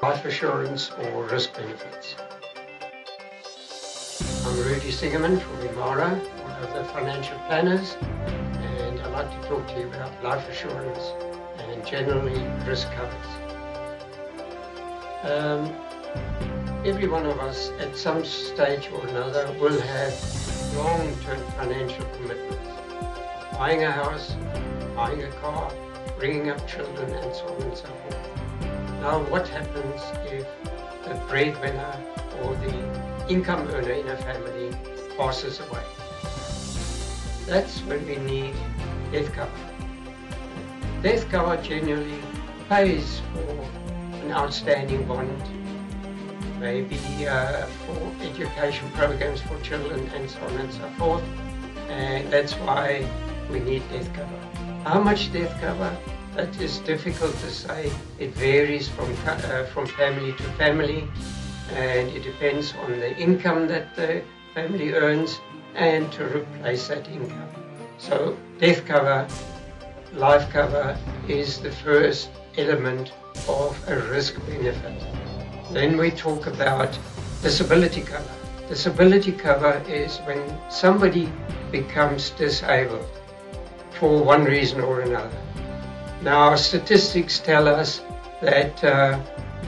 life assurance or risk benefits. I'm Rudi Siggemann from Imara, one of the financial planners, and I'd like to talk to you about life assurance and generally risk covers. Every one of us at some stage or another will have long-term financial commitments. Buying a house, buying a car, bringing up children, and so on and so forth. Now, what happens if the breadwinner or the income earner in a family passes away? That's when we need death cover. Death cover generally pays for an outstanding bond, maybe for education programs for children and so on and so forth, and that's why we need death cover. How much death cover? That is difficult to say. It varies from family to family, and it depends on the income that the family earns and to replace that income. So death cover, life cover is the first element of a risk benefit. Then we talk about disability cover. Disability cover is when somebody becomes disabled for one reason or another. Now, statistics tell us that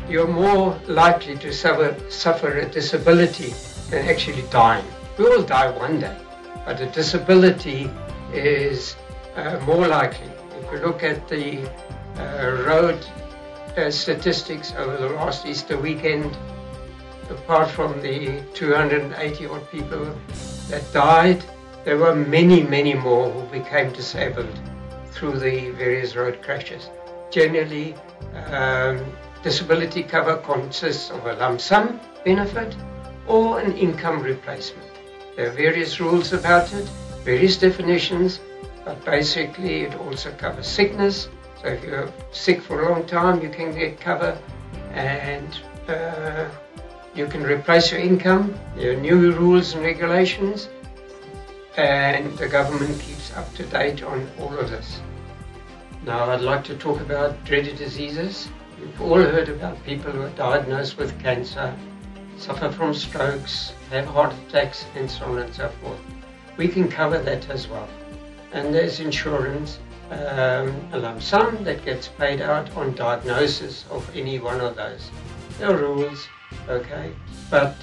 you're more likely to suffer a disability than actually dying. We all die one day, but a disability is more likely. If you look at the road statistics over the last Easter weekend, apart from the 280 odd people that died, there were many, many more who became disabled through the various road crashes. Generally, disability cover consists of a lump sum benefit or an income replacement. There are various rules about it, various definitions, but basically it also covers sickness. So if you're sick for a long time, you can get cover, and you can replace your income. There are new rules and regulations, and the government keeps up to date on all of this. Now I'd like to talk about dreaded diseases. You've all heard about people who are diagnosed with cancer, suffer from strokes, have heart attacks, and so on and so forth. We can cover that as well. And there's insurance, a lump sum that gets paid out on diagnosis of any one of those. There are rules, okay, but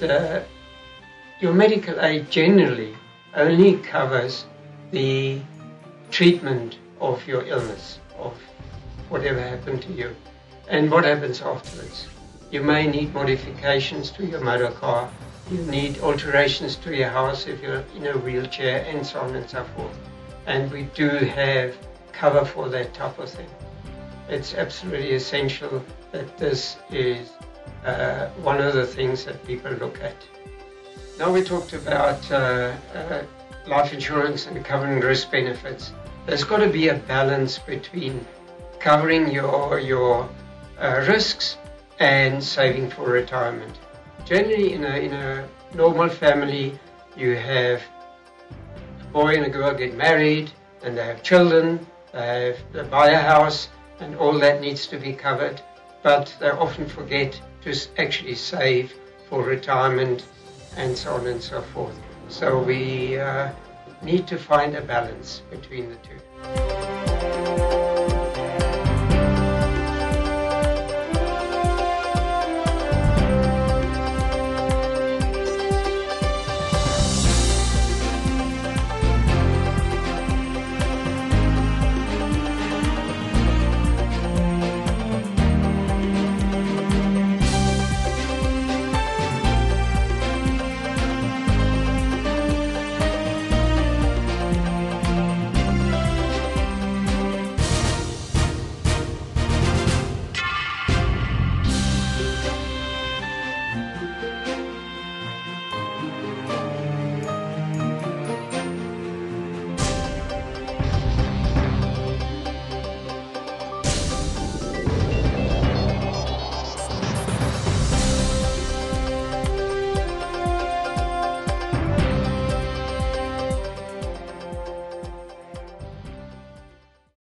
your medical aid generally only covers the treatment of your illness, of whatever happened to you, and what happens afterwards. You may need modifications to your motor car, you need alterations to your house if you're in a wheelchair, and so on and so forth. And we do have cover for that type of thing. It's absolutely essential that this is one of the things that people look at. Now we talked about life insurance and covering risk benefits. There's got to be a balance between covering your risks and saving for retirement. Generally, in a normal family, you have a boy and a girl get married, and they have children, they buy a house, and all that needs to be covered. But they often forget to actually save for retirement and so on and so forth. So we need to find a balance between the two.